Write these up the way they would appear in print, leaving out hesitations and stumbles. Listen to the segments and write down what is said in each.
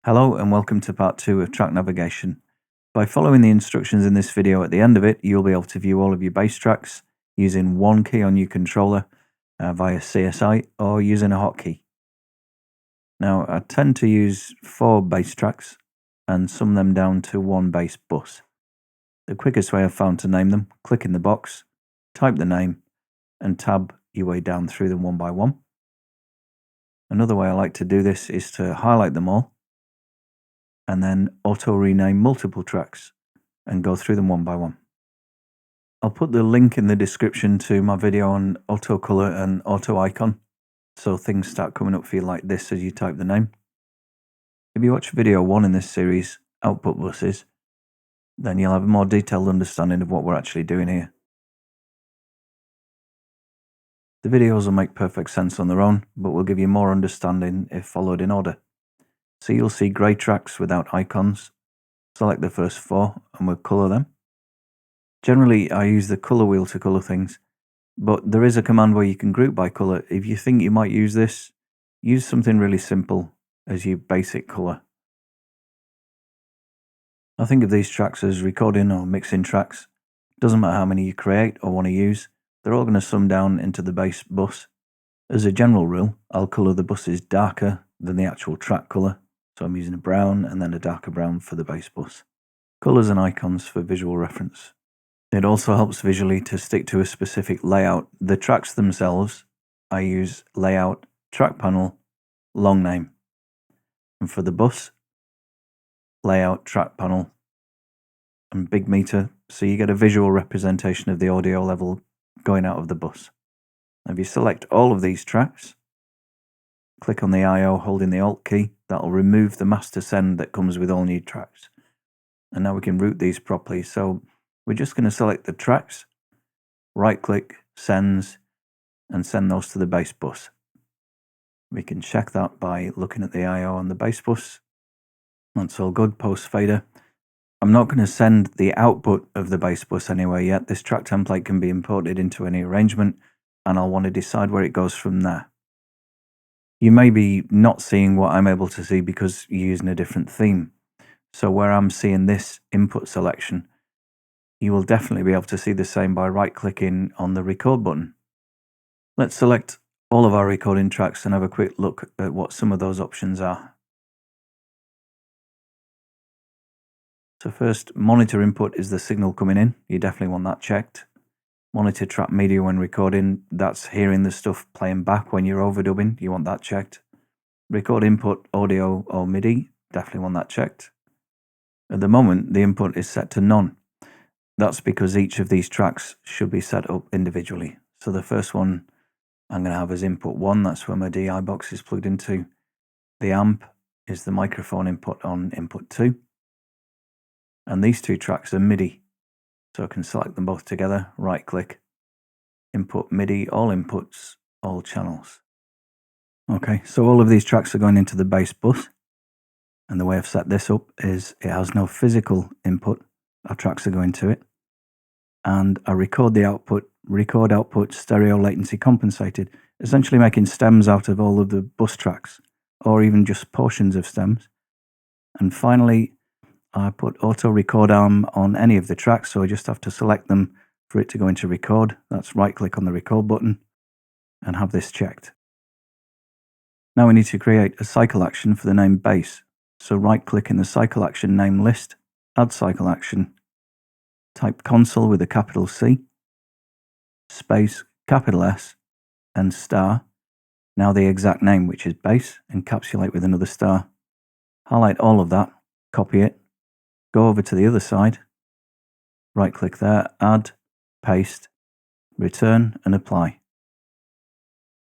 Hello and welcome to part 2 of track navigation. By following the instructions in this video, at the end of it you'll be able to view all of your bass tracks using one key on your controller via CSI or using a hotkey. Now I tend to use 4 bass tracks and sum them down to one bass bus. The quickest way I've found to name them: click in the box, type the name and tab your way down through them one by one. Another way I like to do this is to highlight them all and then auto-rename multiple tracks and go through them one by one. I'll put the link in the description to my video on auto color and auto icon, so things start coming up for you like this as you type the name. If you watch video 1 in this series, output buses, then you'll have a more detailed understanding of what we're actually doing here. The videos will make perfect sense on their own, but will give you more understanding if followed in order. So you'll see grey tracks without icons. Select the first 4 and we'll colour them. Generally I use the colour wheel to colour things, but there is a command where you can group by colour. If you think you might use this, use something really simple as your basic colour. I think of these tracks as recording or mixing tracks. Doesn't matter how many you create or want to use, they're all going to sum down into the bass bus. As a general rule, I'll colour the buses darker than the actual track colour. So I'm using a brown and then a darker brown for the bass bus. Colours and icons for visual reference. It also helps visually to stick to a specific layout. The tracks themselves, I use layout, track panel, long name. And for the bus, layout, track panel, and big meter, so you get a visual representation of the audio level going out of the bus. If you select all of these tracks, click on the I/O holding the Alt key, that'll remove the master send that comes with all new tracks. And now we can route these properly. So we're just going to select the tracks, right click, sends, and send those to the bass bus. We can check that by looking at the I/O on the bass bus. That's all good, post fader. I'm not going to send the output of the bass bus anywhere yet. This track template can be imported into any arrangement and I'll want to decide where it goes from there. You may be not seeing what I'm able to see because you're using a different theme. So where I'm seeing this input selection, you will definitely be able to see the same by right-clicking on the record button. Let's select all of our recording tracks and have a quick look at what some of those options are. So first, monitor input is the signal coming in. You definitely want that checked. Monitor track media when recording, that's hearing the stuff playing back when you're overdubbing, you want that checked. Record input, audio or MIDI, definitely want that checked. At the moment, the input is set to none. That's because each of these tracks should be set up individually. So the first one I'm going to have as input 1, that's where my DI box is plugged into. The amp is the microphone input on input 2. And these 2 tracks are MIDI. So I can select them both together, right click, input MIDI, all inputs, all channels. Okay, so all of these tracks are going into the bass bus. And the way I've set this up is it has no physical input. Our tracks are going to it. And I record the output, record output stereo latency compensated, essentially making stems out of all of the bus tracks, or even just portions of stems. And finally, I put auto record arm on any of the tracks, so I just have to select them for it to go into record. That's right click on the record button and have this checked. Now we need to create a cycle action for the name bass. So right click in the cycle action name list, add cycle action, type console with a capital C, space, capital S, and star. Now the exact name, which is bass, encapsulate with another star. Highlight all of that, copy it, go over to the other side, right click there, add, paste, return and apply.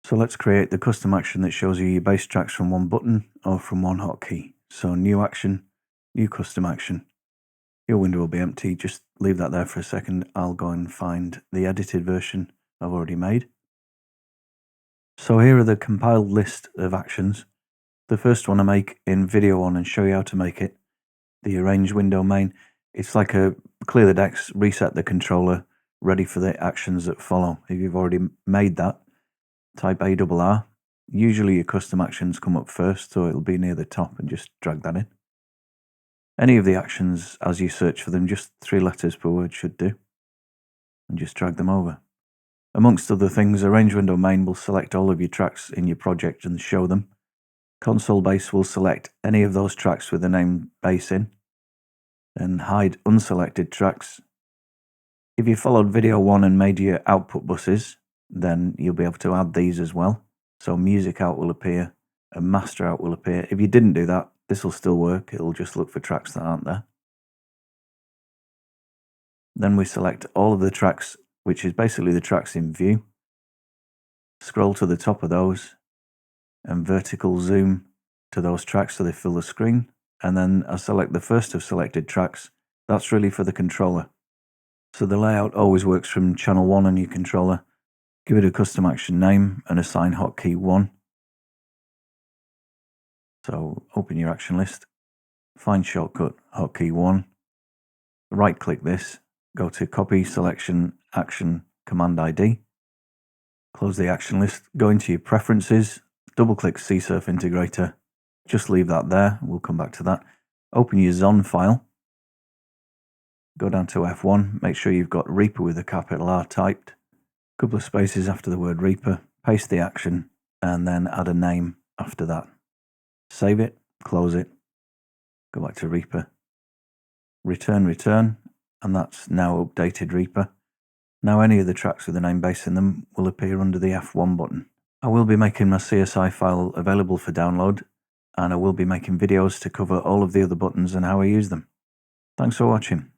So let's create the custom action that shows you your bass tracks from one button or from one hotkey. So new action, new custom action. Your window will be empty, just leave that there for a second. I'll go and find the edited version I've already made. So here are the compiled list of actions. The first one I make in video 1 and show you how to make it. The arrange window main, it's like a clear the decks, reset the controller, ready for the actions that follow. If you've already made that, type ARR, Usually your custom actions come up first, so it'll be near the top, and just drag that in. Any of the actions, as you search for them, just 3 letters per word should do, and just drag them over. Amongst other things, Arrange Window Main will select all of your tracks in your project and show them. Console Base will select any of those tracks with the name bass in, and hide unselected tracks. If you followed video 1 and made your output buses, then you'll be able to add these as well. So music out will appear and master out will appear. If you didn't do that, this will still work. It'll just look for tracks that aren't there. Then we select all of the tracks, which is basically the tracks in view. Scroll to the top of those and vertical zoom to those tracks so they fill the screen. And then I select the first of selected tracks. That's really for the controller. So the layout always works from channel 1 on your controller. Give it a custom action name and assign hotkey 1. So open your action list, find shortcut hotkey 1, right click this, go to copy, selection, action, command ID, close the action list, go into your preferences, double click CSurf integrator, just leave that there, we'll come back to that. Open your Zon file, go down to F1, make sure you've got Reaper with a capital R typed, couple of spaces after the word Reaper, paste the action, and then add a name after that. Save it, close it, go back to Reaper, return, and that's now updated Reaper. Now any of the tracks with the name bass in them will appear under the F1 button. I will be making my CSI file available for download, and I will be making videos to cover all of the other buttons and how I use them. Thanks for watching.